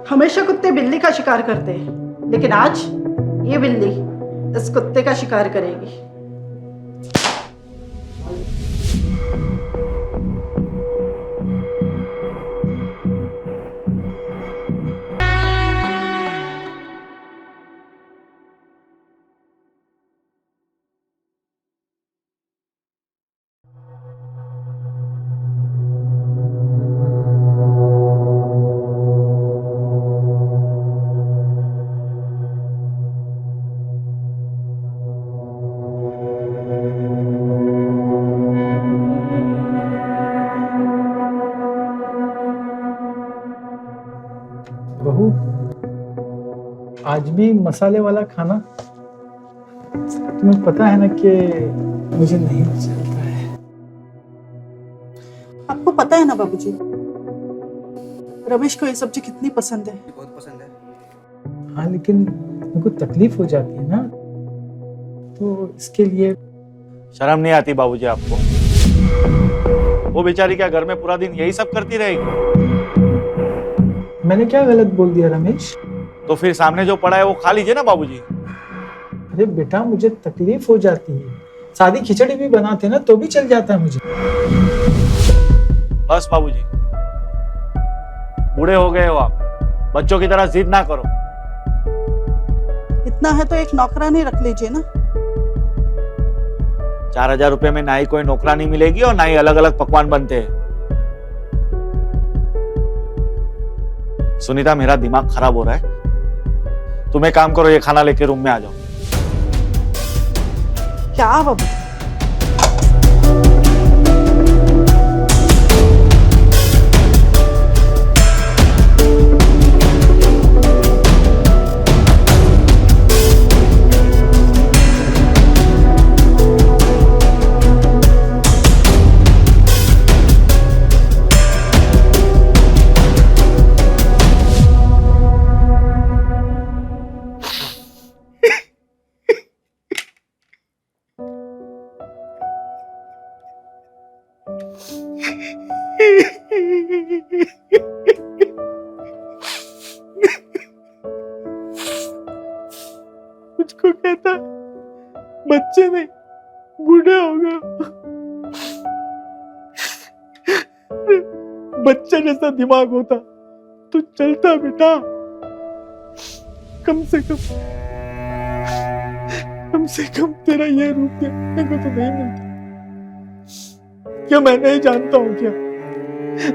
हमेशा कुत्ते बिल्ली का शिकार करते हैं, लेकिन आज ये बिल्ली इस कुत्ते का शिकार करेगी। बहू, आज भी मसाले वाला खाना? तुम्हें पता है ना कि मुझे नहीं चलता है। आपको पता है ना बाबूजी, रमेश को ये सब्जी कितनी पसंद है। बहुत पसंद है। हाँ, लेकिन उनको तकलीफ हो जाती है ना, तो इसके लिए। शर्म नहीं आती बाबूजी आपको? वो बेचारी क्या घर में पूरा दिन यही सब करती रहेगी? मैंने क्या गलत बोल दिया रमेश? तो फिर सामने जो पड़ा है वो खा लीजिए ना बाबूजी। अरे बेटा, मुझे तकलीफ हो जाती है। सादी खिचड़ी भी बनाते ना तो भी चल जाता है मुझे। बस बाबूजी, बूढ़े हो गए हो आप, बच्चों की तरह जिद ना करो। इतना है तो एक नौकरानी रख लीजिए ना। 4,000 रुपए में ना ही कोई नौकरानी मिलेगी और ना ही अलग अलग पकवान बनते हैं। सुनीता, मेरा दिमाग खराब हो रहा है। तुम एक काम करो, ये खाना लेके रूम में आ जाओ। क्या बाबू? मुझको कहता बच्चे नहीं बूढ़े हो गए। बच्चे जैसा दिमाग होता तो चलता बेटा। कम से कम तेरा ये रूप देखने को तो नहीं मिलता। क्या मैं नहीं जानता हूँ क्या?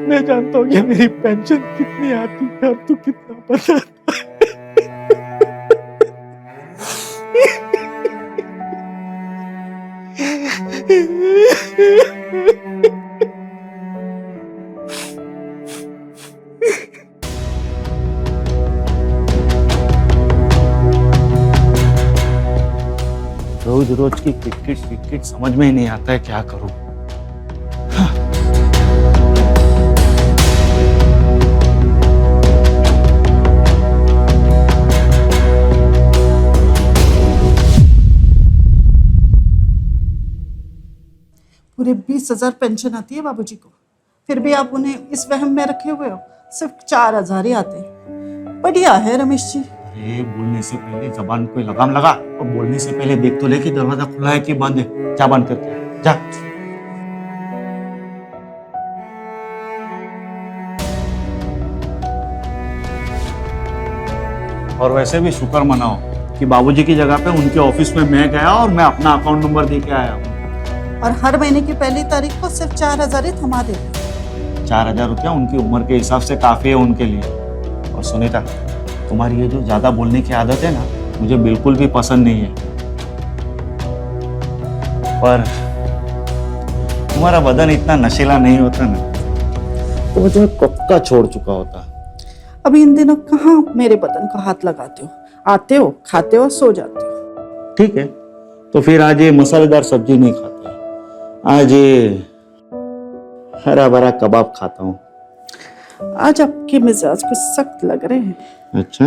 मैं जानता हूँ क्या मेरी पेंशन कितनी आती है और तू कितना बताता है? रोज रोज की किटकिट समझ में ही नहीं आता है, क्या करूं? पूरे 20,000 पेंशन आती है बाबूजी को, फिर भी आप उन्हें इस वहम में रखे हुए हो। सिर्फ 4,000 ही आते हैं। बढ़िया है रमेश जी। अरे बोलने से पहले जबान को लगाम लगा, और बोलने से पहले देख तो ले कि दरवाजा खुला है कि बंद है। जा बंद करके जा। और वैसे भी शुक्र मनाओ कि बाबूजी की जगह पे उनके ऑफिस में मैं गया और मैं अपना अकाउंट नंबर दे के आया हूँ। और हर महीने की पहली तारीख को सिर्फ 4,000 ही थमा देते। 4,000 रुपया उनकी उम्र के हिसाब से काफी है उनके लिए। और सुनीता, तुम्हारी ये जो ज्यादा बोलने की आदत है ना, मुझे बिल्कुल भी पसंद नहीं है। पर तुम्हारा बदन इतना नशीला नहीं होता ना, तो मैं तुम्हें कब का छोड़ चुका होता। अभी इन दिनों कहाँ मेरे बदन को हाथ लगाते हो? आते हो, खाते हो, सो जाते हो। ठीक है, तो फिर आज ये मसालेदार सब्जी नहीं खाते, आज ये हरा भरा कबाब खाता हूँ। आज आपके मिजाज कुछ सख्त लग रहे हैं। अच्छा,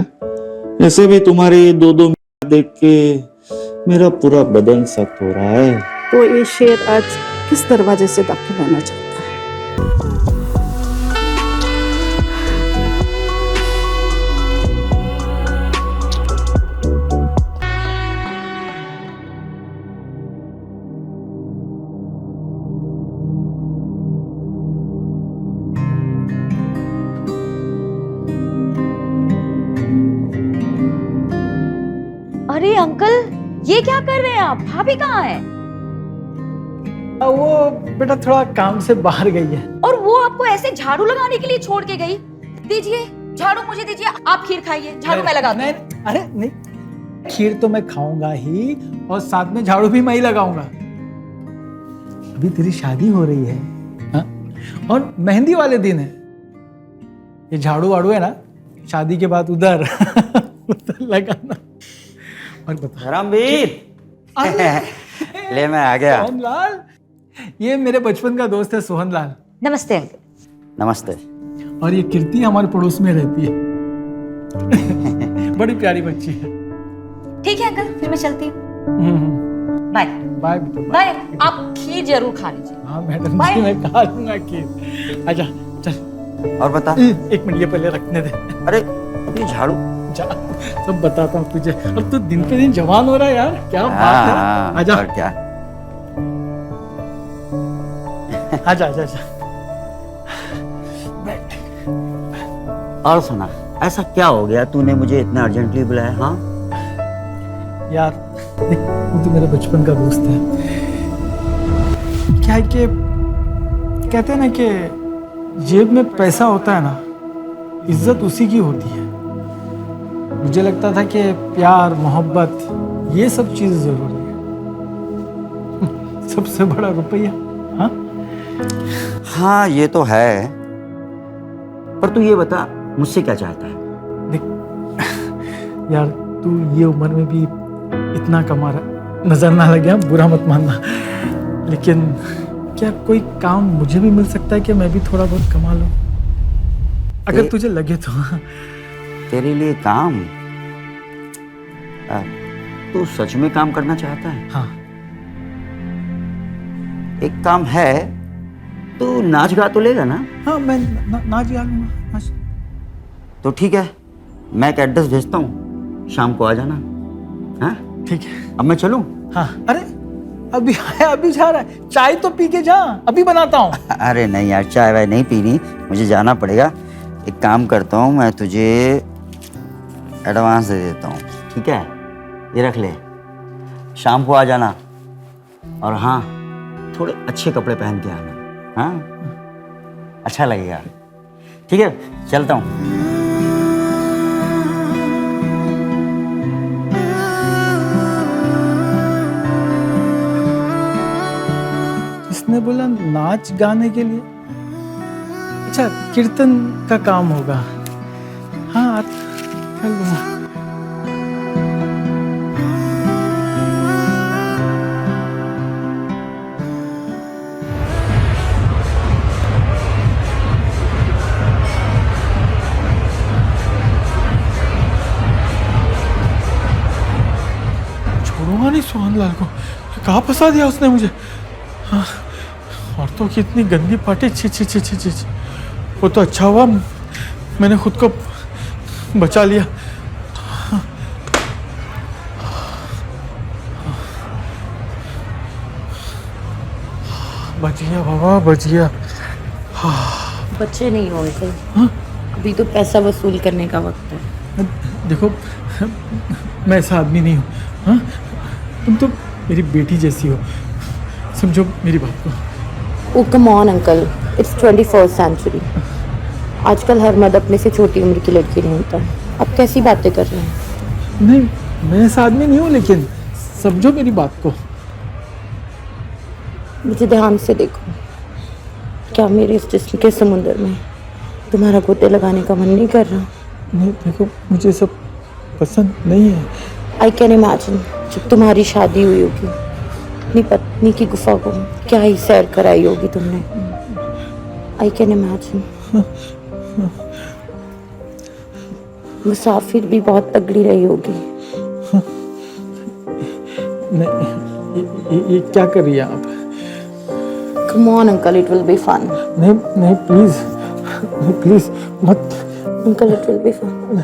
ऐसे भी तुम्हारे 2-2 देख के मेरा पूरा बदन सख्त हो रहा है। तो ये शेर आज किस दरवाजे से दाखिल होना चाहता है? अंकल, ये क्या कर रहे हैं आप? भाभी कहाँ है? वो बेटा थोड़ा काम से बाहर गई है। और वो आपको ऐसे झाड़ू लगाने के लिए छोड़ के गई? दीजिए झाड़ू, मुझे दीजिए, आप खीर खाइए, झाड़ू मैं लगाती हूँ। नहीं, अरे नहीं, खीर तो मैं खाऊंगा ही और साथ में झाड़ू भी मैं ही लगाऊंगा। अभी तेरी शादी हो रही है, हाँ? और मेहंदी वाले दिन है। ये झाड़ू वाड़ू है ना, शादी के बाद उधर उधर लगाना। और बता धर्मवीर ले मैं आ गया। सोहनलाल, ये मेरे बचपन का दोस्त है सोहनलाल। नमस्ते अंकल। नमस्ते। और ये कीर्ति हमारे पड़ोस में रहती है। बड़ी प्यारी बच्ची है। ठीक है अंकल, फिर मैं चलती हूँ। बाय। बाय बेटा। बाय। आप खीर जरूर खा लीजिए। हाँ मैडम बाय। जी, मैं खा लूंगा खीर। आजा चल। और बता। एक मिनट, ये पहले रखने दे। अरे ये झाड़ू। जा, सब बताता हूँ तुझे। अब तू दिन पे दिन जवान हो रहा है यार, क्या बात है। हाँ, आजा और क्या। आजा आजा आजा। और सुना, ऐसा क्या हो गया तूने मुझे इतना अर्जेंटली बुलाया? हाँ यार देख, वो तो मेरा बचपन का दोस्त है। क्या है कि कहते हैं ना कि जेब में पैसा होता है ना, इज्जत उसी की होती है। मुझे लगता था कि प्यार मोहब्बत ये सब चीज जरूरी है। सबसे बड़ा रुपया। हाँ हाँ, ये तो है। पर तू ये बता, मुझसे क्या चाहता है? देख यार, तू ये उम्र में भी इतना कमा रहा, नजर ना लगे, बुरा मत मानना, लेकिन क्या कोई काम मुझे भी मिल सकता है कि मैं भी थोड़ा बहुत कमा लूं, अगर तुझे लगे तो। तेरे लिए काम? तू सच में काम करना चाहता है? हाँ एक काम है, तू नाच गा तो लेगा ना? हाँ, मैं नाच गा लूंगा, नाच। तो ठीक है, मैं एक एड्रेस भेजता हूँ, शाम को आ जाना। हाँ ठीक है। अब मैं चलूं? हाँ, अरे अभी आया, अभी जा रहा है, चाय तो पी के जा, अभी बनाता हूँ। अरे नहीं यार, चाय वाय नहीं पीनी, मुझे जाना पड़ेगा। एक काम करता हूँ, मैं तुझे एडवांस दे देता हूँ, ठीक है? ये रख ले, शाम को आ जाना। और हाँ, थोड़े अच्छे कपड़े पहन के आना। हाँ, अच्छा लगेगा। ठीक है, चलता हूँ। इसने बोला नाच गाने के लिए, अच्छा कीर्तन का काम होगा। हाँ कर लूंगा। छोड़ूंगा नहीं सोहनलाल को, कहाँ फंसा दिया उसने मुझे। हाँ, औरतों की इतनी गंदी पार्टी, छी छी छी छी छी। वो तो अच्छा हुआ मैंने खुद को बचा लिया। बच गया बाबा, बच गया। बच्चे नहीं हो अंकल, अभी तो पैसा वसूल करने का वक्त है। देखो, मैं ऐसा आदमी नहीं हूँ। हाँ, तुम तो मेरी बेटी जैसी हो, समझो मेरी बात को। Oh come on uncle, it's 21st century. आजकल हर मर्द अपने से छोटी उम्र की लड़की ढूंढता है। अब कैसी बातें कर रहे हैं? नहीं, मैं ऐसा आदमी नहीं हूँ, लेकिन समझो मेरी बात को। मुझे ध्यान से देखो, क्या मेरे इस जिस्म के समुंदर में तुम्हारा गोते लगाने का मन नहीं कर रहा? नहीं देखो, मुझे सब पसंद नहीं है। आई कैन इमेजिन, जब तुम्हारी शादी हुई होगी, अपनी पत्नी की गुफा को क्या ही सैर कराई होगी तुमने। I can imagine. मुसाफिर भी बहुत तगड़ी रही होगी। ये क्या कर रही है आप? Come on uncle, it will be fun. नहीं नहीं, प्लीज प्लीज मत। Uncle, it will be fun.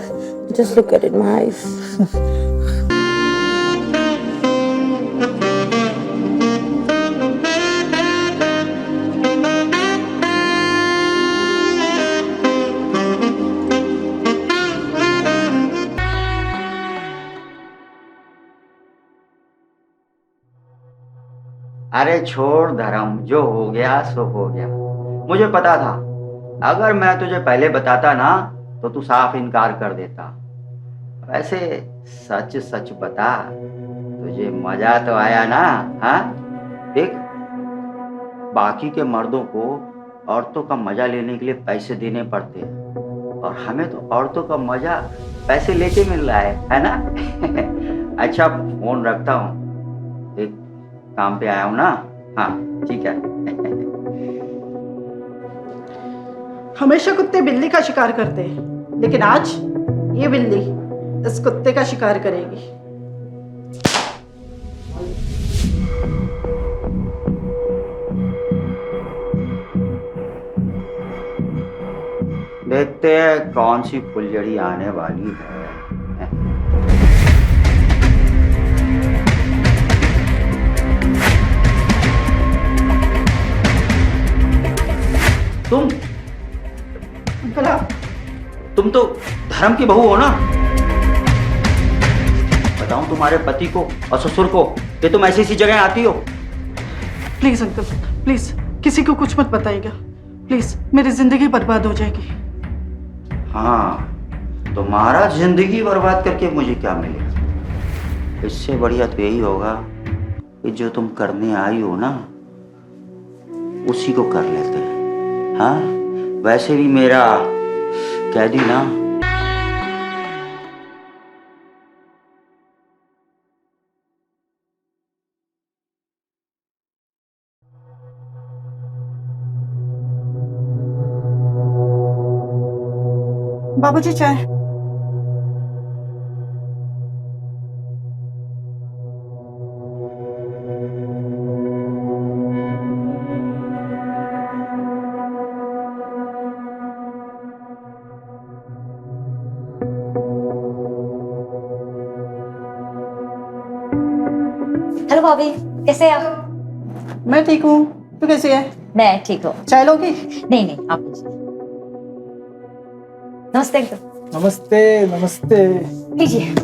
Just look at it, my eyes. अरे छोड़ धर्म, जो हो गया सो हो गया। मुझे पता था, अगर मैं तुझे पहले बताता ना तो तू साफ इनकार कर देता। वैसे सच सच बता, तुझे मजा तो आया ना? हाँ देख, बाकी के मर्दों को औरतों का मजा लेने के लिए पैसे देने पड़ते हैं, और हमें तो औरतों का मजा पैसे लेके मिल रहा है ना? अच्छा फोन रखता हूँ, एक काम पे आया हूँ ना। हाँ ठीक है। हमेशा कुत्ते बिल्ली का शिकार करते हैं, लेकिन आज ये बिल्ली इस कुत्ते का शिकार करेगी। देखते हैं कौन सी फुलझड़ी आने वाली है। तुम अंकल आप तुम तो धर्म की बहू हो ना? बताऊं तुम्हारे पति को और ससुर को कि तुम ऐसी जगह आती हो? प्लीज अंकल, प्लीज किसी को कुछ मत बताइएगा, प्लीज मेरी जिंदगी बर्बाद हो जाएगी। हाँ, तुम्हारा जिंदगी बर्बाद करके मुझे क्या मिलेगा? इससे बढ़िया तो यही होगा कि जो तुम करने आई हो ना, उसी को कर लेते हैं। हाँ, वैसे भी मेरा कह दी ना। बाबूजी चाय। हेलो भाभी, कैसे हैं आप? मैं ठीक हूँ, तू कैसी है? मैं ठीक हूँ। चाय लोगी? नहीं नहीं, आप लीजिए। नमस्ते अंकल। नमस्ते नमस्ते। लीजिए,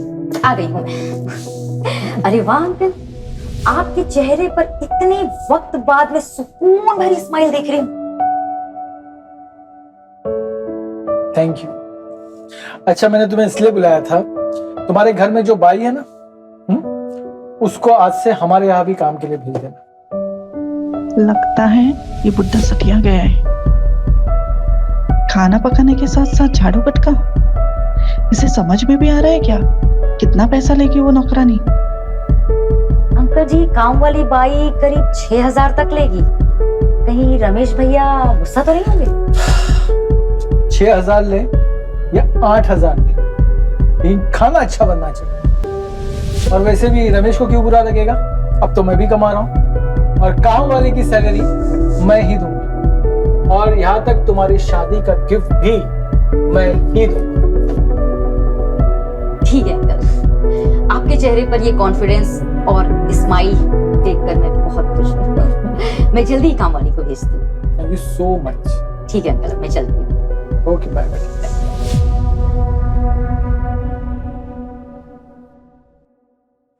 आ गई हूँ मैं। अरे वाह अंकल, आपके चेहरे पर इतने वक्त बाद में सुकून भरी स्माइल देख रही हूँ। Thank you. अच्छा, मैंने तुम्हें इसलिए बुलाया था, तुम्हारे घर में जो बाई है ना, उसको आज से हमारे यहाँ भी काम के लिए भेज देना। लगता है ये बुड्ढा सटिया गया है। खाना पकाने के साथ साथ झाड़ू पटका। इसे समझ में भी आ रहा है क्या कितना पैसा लेगी वो नौकरानी? अंकल जी, काम वाली बाई करीब 6,000 तक लेगी। कहीं रमेश भैया गुस्सा तो नहीं होंगे? 6,000 ले या 8,000 ले, लेकिन खाना अच्छा बनना चाहिए। और वैसे भी रमेश को क्यों बुरा लगेगा? अब तो मैं भी कमा रहा हूँ, और काम वाले की सैलरी मैं ही दूंगा, और यहाँ तक तुम्हारी शादी का गिफ्ट भी मैं ही दूंगा। ठीक है अंकल, आपके चेहरे पर ये कॉन्फिडेंस और स्माइल देखकर मैं बहुत खुश हूँ। मैं जल्दी ही काम वाली को भेजती हूँ। Thank you so much. ठीक है अंकल, मैं चलती हूँ। Okay, bye bye.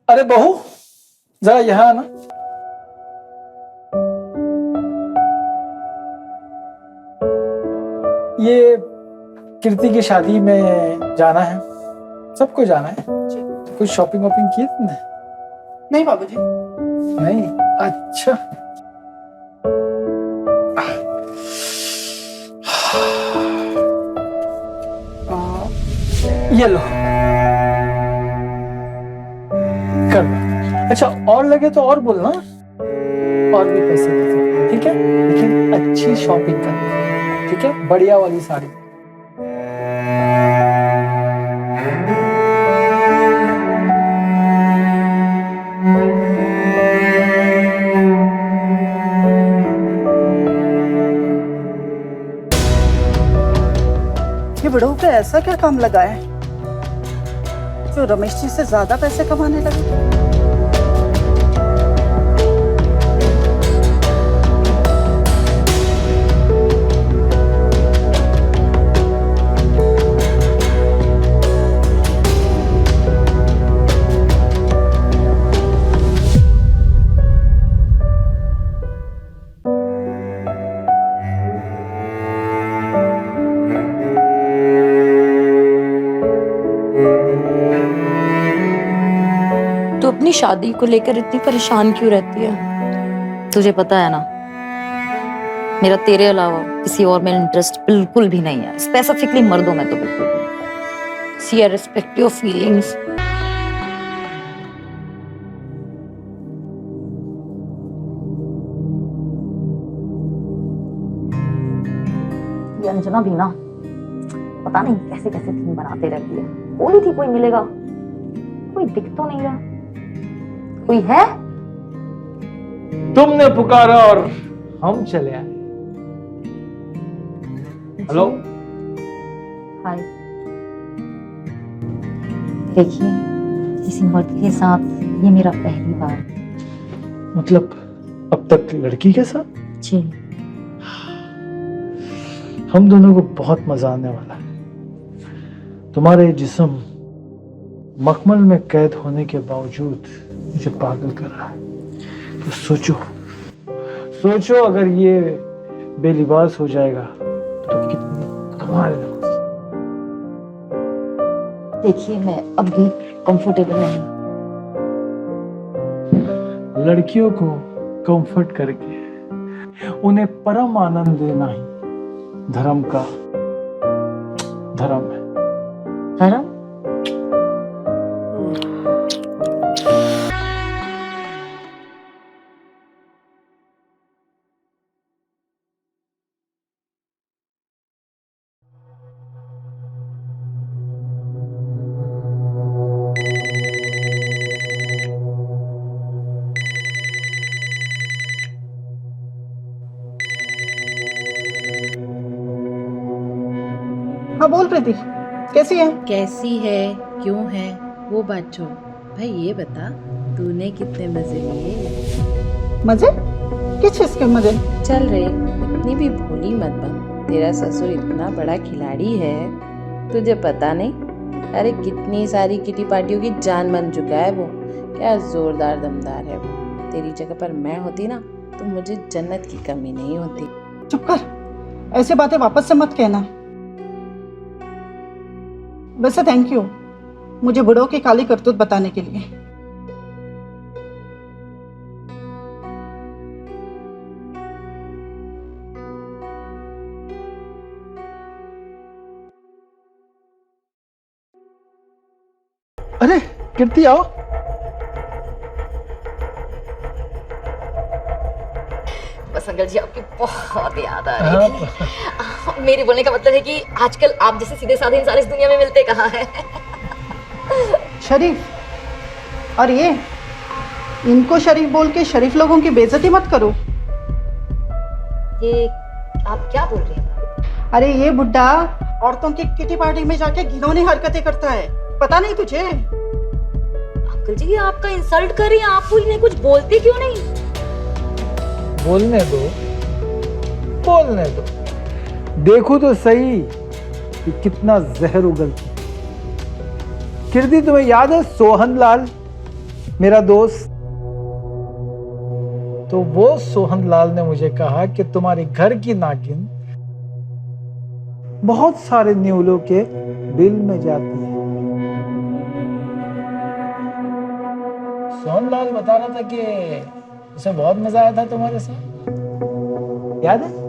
अरे बहू, जरा यहाँ आना। ये कीर्ति की शादी में जाना है, सबको जाना है। कुछ शॉपिंग वॉपिंग की तुमने? नहीं बाबूजी। नहीं? अच्छा। ये लो, कर लो। अच्छा, और लगे तो और बोलना, और भी पैसे दे सकते, ठीक है? लेकिन अच्छी शॉपिंग करना, ठीक है? बढ़िया वाली साड़ी। ये बड़ों पे ऐसा क्या काम लगा है जो रमेश जी से ज्यादा पैसे कमाने लगे? अपनी शादी को लेकर इतनी परेशान क्यों रहती है? तुझे पता है ना, मेरा तेरे अलावा किसी और में इंटरेस्ट बिल्कुल भी नहीं है, स्पेसिफिकली मर्दों में तो बिल्कुल भी। सी आई रिस्पेक्ट योर फीलिंग्स। ये अंजना भी ना, पता नहीं कैसे कैसे थीम बनाते रहती है। बोली थी कोई मिलेगा, कोई दिख तो नहीं रहा। कोई है? तुमने पुकारा और हम चले आए। हेलो। हाय। देखिए, किसी मर्द के साथ ये मेरा पहली बार। मतलब अब तक लड़की के साथ? जी। हम दोनों को बहुत मजा आने वाला है। तुम्हारे जिस्म मखमल में कैद होने के बावजूद मुझे पागल कर रहा है। तो सोचो अगर ये बेलिबास हो जाएगा तो कितनी कमाल होगी। देखिए, मैं अब भी कंफर्टेबल नहीं। लड़कियों को कंफर्ट करके उन्हें परम आनंद देना ही धर्म का धर्म है। धर्म? हाँ बोल प्रीति, कैसी है? कैसी है, क्यों है, वो बात छोड़। भाई ये बता, तूने कितने मजे लिए? मजे? किस चीज के मजे? चल रे, इतनी भी भोली मत बन। तेरा ससुर इतना बड़ा खिलाड़ी है, तुझे पता नहीं? अरे कितनी सारी किटी पार्टियों की जान बन चुका है वो। क्या जोरदार दमदार है वो। तेरी जगह पर मैं होती ना तो मुझे जन्नत की कमी नहीं होती। चुप कर, ऐसी बातें वापस से मत कहना। वैसे थैंक यू मुझे बुढ़ों की काली करतूत बताने के लिए। अरे कीर्ति आओ। बस अंकल जी, आपकी बहुत याद आ रही थी। मेरे बोलने का मतलब है कि आजकल आप जैसे सीधे साधे इंसान इस दुनिया में मिलते कहाँ हैं? शरीफ, और ये इनको शरीफ बोल के शरीफ लोगों की बेइज्जती मत करो। ये आप क्या बोल रही हैं? अरे ये बुड्ढा औरतों की किटी पार्टी में जाके घिनौनी हरकतें करता है, पता नहीं तुझे? अंकल जी, ये आपका इंसल्ट कर रही हैं, आप इन्हें कुछ बोलते क्यों नहीं? बोलने दो। देखो तो सही कि कितना जहर उगलती। कीर्ति, तुम्हें याद है सोहन लाल, मेरा दोस्त? तो वो सोहन लाल ने मुझे कहा कि तुम्हारे घर की नागिन बहुत सारे न्यूलों के बिल में जाती है। सोहन लाल बता रहा था कि उसे बहुत मजा आया था तुम्हारे साथ, याद है?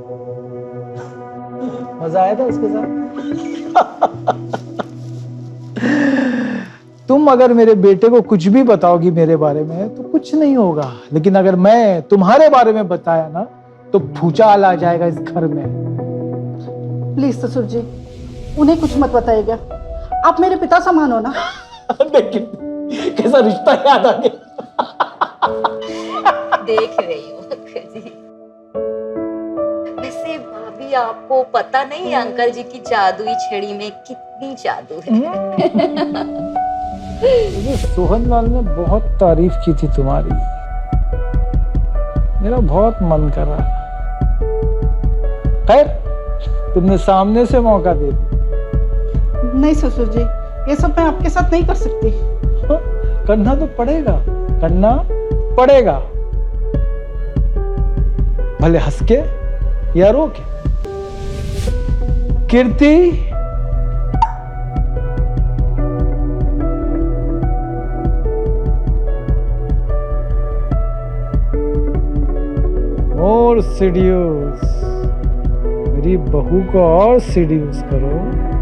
मजा आया था उसके साथ। तुम अगर मेरे बेटे को कुछ भी बताओगी मेरे बारे में तो कुछ नहीं होगा, लेकिन अगर मैं तुम्हारे बारे में बताया ना तो भूचाल आ जाएगा इस घर में। प्लीज ससुर जी, उन्हें कुछ मत बताइएगा, आप मेरे पिता समान हो ना। देखिए कैसा रिश्ता याद आ गया। देख रही हूँ अंकल जी। वैसे भाभी, आपको पता नहीं है अंकल जी की जादुई छड़ी में कितनी जादू है। मुझे सोहन लाल ने बहुत तारीफ की थी तुम्हारी, मेरा बहुत मन कर रहा था। खैर, तुमने सामने से मौका दे दिया। नहीं ससुर जी, ये सब मैं आपके साथ नहीं कर सकती। करना तो पड़ेगा, करना पड़ेगा, भले हंस के या रो के। कीर्ति, सीड्यूस, मेरी बहू को और सीड्यूस करो